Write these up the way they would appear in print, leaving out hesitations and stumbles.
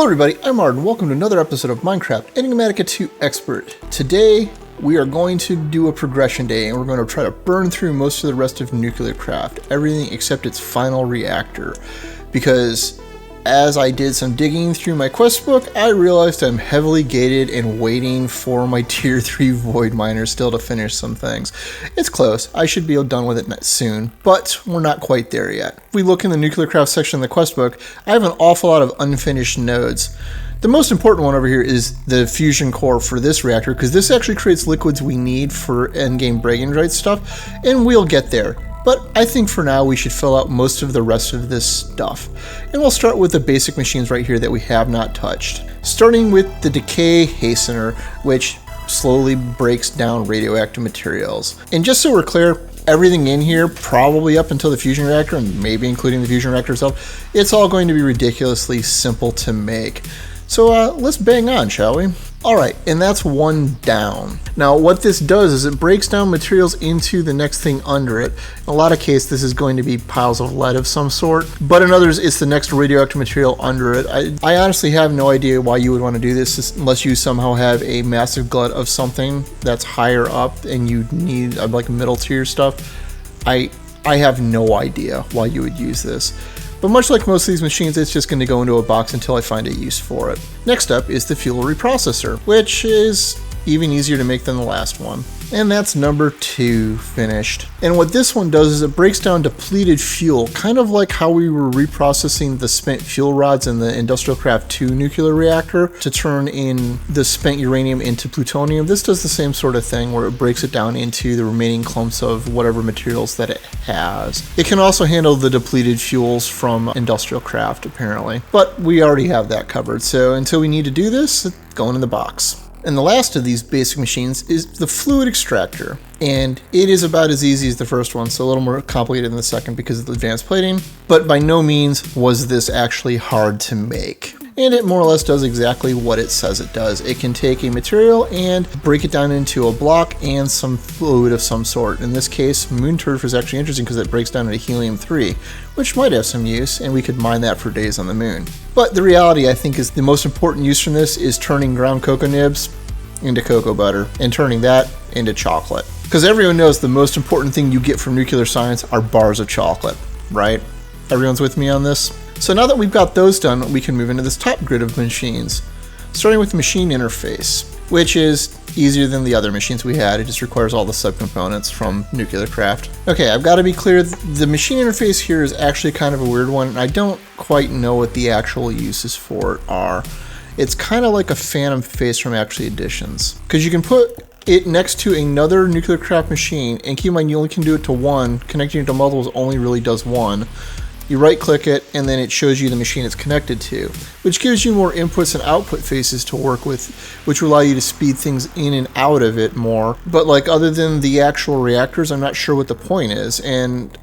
Hello everybody, I'm Martin. Welcome to another episode of Minecraft Enigmatica 2 Expert. Today, we are going to do a progression day and we're going to try to burn through most of the rest of Nuclearcraft, everything except its final reactor. Because as I did some digging through my quest book, I realized I'm heavily gated and waiting for my tier 3 void miner still to finish some things. It's close, I should be done with it soon, but we're not quite there yet. If we look in the Nuclearcraft section of the quest book, I have an awful lot of unfinished nodes. The most important one over here is the fusion core for this reactor, because this actually creates liquids we need for endgame Bragenrite stuff, and we'll get there. But I think for now we should fill out most of the rest of this stuff. And we'll start with the basic machines right here that we have not touched. Starting with the Decay Hastener, which slowly breaks down radioactive materials. And just so we're clear, everything in here, probably up until the fusion reactor, and maybe including the fusion reactor itself, it's all going to be ridiculously simple to make. So let's bang on, shall we? Alright, and that's one down. Now what this does is it breaks down materials into the next thing under it. In a lot of cases this is going to be piles of lead of some sort, but in others it's the next radioactive material under it. I honestly have no idea why you would want to do this unless you somehow have a massive glut of something that's higher up and you need like middle tier stuff. I have no idea why you would use this. But much like most of these machines, it's just going to go into a box until I find a use for it. Next up is the fuel reprocessor, which is even easier to make than the last one. And that's number 2 finished. And what this one does is it breaks down depleted fuel, kind of like how we were reprocessing the spent fuel rods in the Industrialcraft 2 nuclear reactor to turn in the spent uranium into plutonium. This does the same sort of thing where it breaks it down into the remaining clumps of whatever materials that it has. It can also handle the depleted fuels from Industrialcraft apparently, but we already have that covered. So until we need to do this, it's going in the box. And the last of these basic machines is the fluid extractor. And it is about as easy as the first one, so a little more complicated than the second because of the advanced plating. But by no means was this actually hard to make. And it more or less does exactly what it says it does. It can take a material and break it down into a block and some fluid of some sort. In this case, moon turf is actually interesting because it breaks down into helium-3, which might have some use, and we could mine that for days on the moon. But the reality, I think, is the most important use from this is turning ground cocoa nibs into cocoa butter and turning that into chocolate. Because everyone knows the most important thing you get from nuclear science are bars of chocolate, right? Everyone's with me on this? So now that we've got those done, we can move into this top grid of machines. Starting with the machine interface, which is easier than the other machines we had. It just requires all the subcomponents from Nuclearcraft. Okay, I've got to be clear, the machine interface here is actually kind of a weird one, and I don't quite know what the actual uses for it are. It's kind of like a phantom face from Actually Editions, because you can put it next to another Nuclearcraft machine, and keep in mind you only can do it to one. Connecting it to multiples only really does one. You right click it and then it shows you the machine it's connected to, which gives you more inputs and output faces to work with, which will allow you to speed things in and out of it more. But like other than the actual reactors, I'm not sure what the point is, and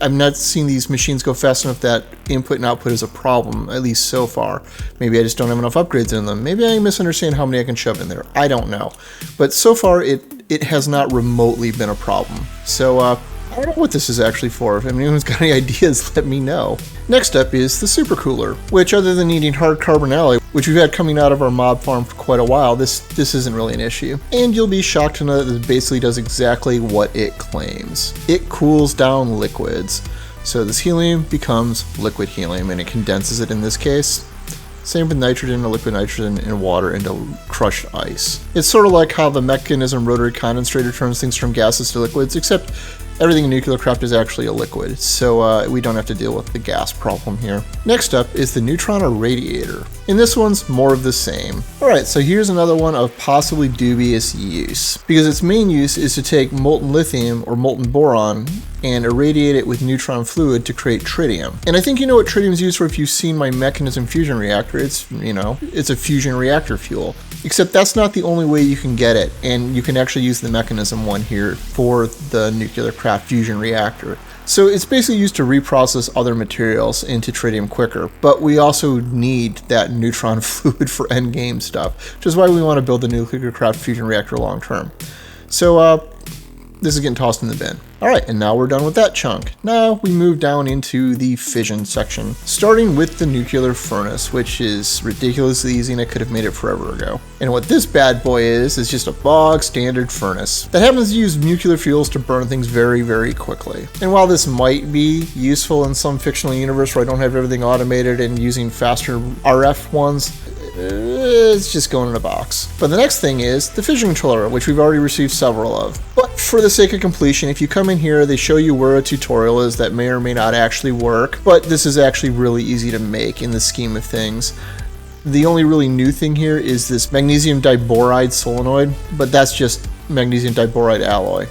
I'm not seeing these machines go fast enough that input and output is a problem, at least so far. Maybe I just don't have enough upgrades in them. Maybe I misunderstand how many I can shove in there. I don't know. But so far it has not remotely been a problem. So I don't know what this is actually for. If anyone's got any ideas, let me know. Next up is the Supercooler, which other than needing hard carbon alloy, which we've had coming out of our mob farm for quite a while, this isn't really an issue. And you'll be shocked to know that this basically does exactly what it claims. It cools down liquids. So this helium becomes liquid helium and it condenses it in this case. Same with nitrogen or liquid nitrogen and water into crushed ice. It's sort of like how the mechanism rotary condensator turns things from gases to liquids, except everything in Nuclearcraft is actually a liquid, so we don't have to deal with the gas problem here. Next up is the Neutron Irradiator, and this one's more of the same. Alright, so here's another one of possibly dubious use, because its main use is to take molten lithium or molten boron and irradiate it with neutron fluid to create tritium. And I think you know what tritium is used for if you've seen my mechanism fusion reactor. It's, it's a fusion reactor fuel. Except that's not the only way you can get it, and you can actually use the mechanism one here for the Nuclearcraft fusion reactor. So it's basically used to reprocess other materials into tritium quicker, but we also need that neutron fluid for endgame stuff, which is why we want to build the Nuclearcraft fusion reactor long term. So this is getting tossed in the bin. Alright, and now we're done with that chunk. Now we move down into the fission section, starting with the nuclear furnace, which is ridiculously easy and I could have made it forever ago. And what this bad boy is just a bog standard furnace that happens to use nuclear fuels to burn things very, very quickly. And while this might be useful in some fictional universe where I don't have everything automated and using faster RF ones, it's just going in a box. But the next thing is the fission controller, which we've already received several of. But for the sake of completion, if you come in here, they show you where a tutorial is that may or may not actually work, but this is actually really easy to make in the scheme of things. The only really new thing here is this magnesium diboride solenoid, but that's just magnesium diboride alloy,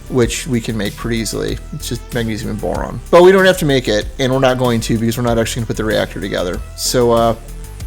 which we can make pretty easily. It's just magnesium and boron. But we don't have to make it, and we're not going to because we're not actually going to put the reactor together. So,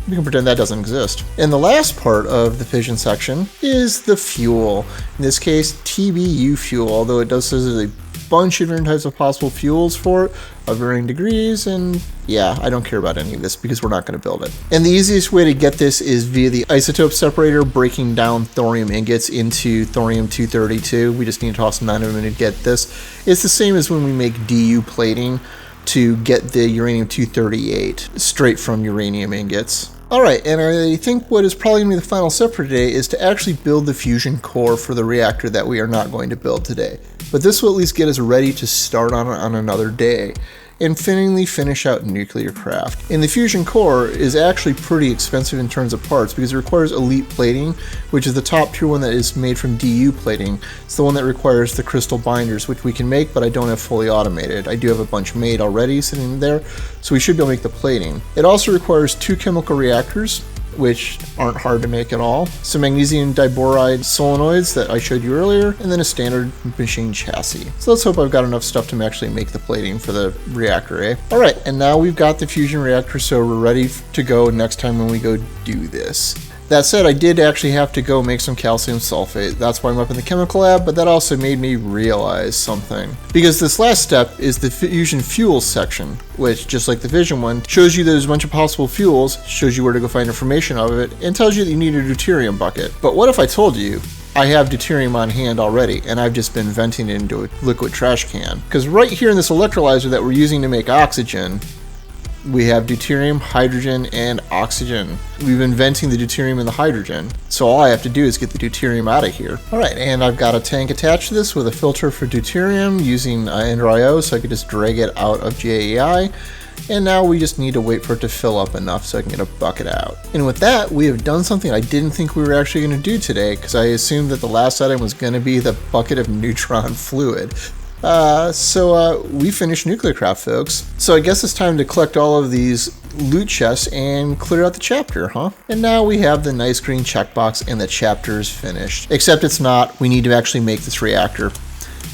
we can pretend that doesn't exist. And the last part of the fission section is the fuel. In this case, TBU fuel, although it does say there's a bunch of different types of possible fuels for it, of varying degrees, and yeah, I don't care about any of this because we're not going to build it. And the easiest way to get this is via the isotope separator, breaking down thorium ingots into thorium-232. We just need to toss 9 of them in to get this. It's the same as when we make DU plating to get the uranium-238 straight from uranium ingots. Alright, and I think what is probably going to be the final step for today is to actually build the fusion core for the reactor that we are not going to build today. But this will at least get us ready to start on another day and finally finish out Nuclearcraft. And the fusion core is actually pretty expensive in terms of parts because it requires elite plating, which is the top tier one that is made from DU plating. It's the one that requires the crystal binders, which we can make, but I don't have fully automated. I do have a bunch made already sitting there, so we should be able to make the plating. It also requires 2 chemical reactors, which aren't hard to make at all, some magnesium diboride solenoids that I showed you earlier, and then a standard machine chassis. So let's hope I've got enough stuff to actually make the plating for the reactor, eh? Alright, and now we've got the fusion reactor, so we're ready to go next time when we go do this. That said, I did actually have to go make some calcium sulfate. That's why I'm up in the chemical lab, but that also made me realize something. Because this last step is the fusion fuels section, which, just like the fission one, shows you there's a bunch of possible fuels, shows you where to go find information of it, and tells you that you need a deuterium bucket. But what if I told you I have deuterium on hand already, and I've just been venting it into a liquid trash can? Because right here in this electrolyzer that we're using to make oxygen, we have deuterium, hydrogen, and oxygen. We've been venting the deuterium and the hydrogen, so all I have to do is get the deuterium out of here. Alright, and I've got a tank attached to this with a filter for deuterium using Ender.io, so I could just drag it out of JEI. And now we just need to wait for it to fill up enough so I can get a bucket out. And with that, we have done something I didn't think we were actually going to do today, because I assumed that the last item was going to be the bucket of neutron fluid. So we finished Nuclearcraft, folks. So I guess it's time to collect all of these loot chests and clear out the chapter, huh? And now we have the nice green checkbox and the chapter is finished. Except it's not. We need to actually make this reactor.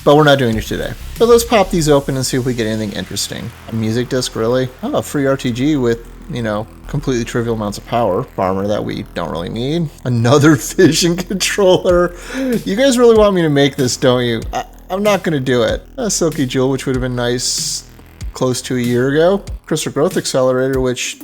But we're not doing it today. But let's pop these open and see if we get anything interesting. A music disc, really? Oh, a free RTG with, you know, completely trivial amounts of power. Armor that we don't really need. Another fission controller. You guys really want me to make this, don't you? I'm not going to do it. A Silky Jewel, which would have been nice close to a year ago. Crystal Growth Accelerator, which,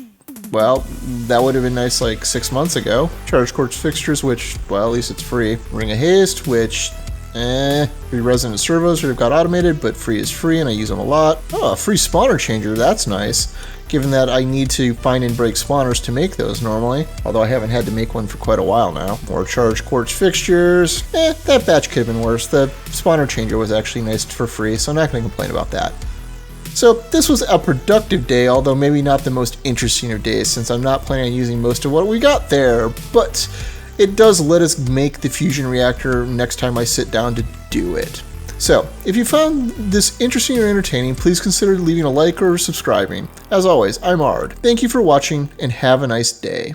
well, that would have been nice like 6 months ago. Charge Quartz Fixtures, which, well, at least it's free. Ring of Haste, which, free resonant servos that have got automated, but free is free and I use them a lot. Oh, a free spawner changer, that's nice. Given that I need to find and break spawners to make those normally, although I haven't had to make one for quite a while now. More charged quartz fixtures. That batch could have been worse. The spawner changer was actually nice for free, so I'm not going to complain about that. So this was a productive day, although maybe not the most interesting of days, since I'm not planning on using most of what we got there, but it does let us make the fusion reactor next time I sit down to do it. So, if you found this interesting or entertaining, please consider leaving a like or subscribing. As always, I'm Ard. Thank you for watching, and have a nice day.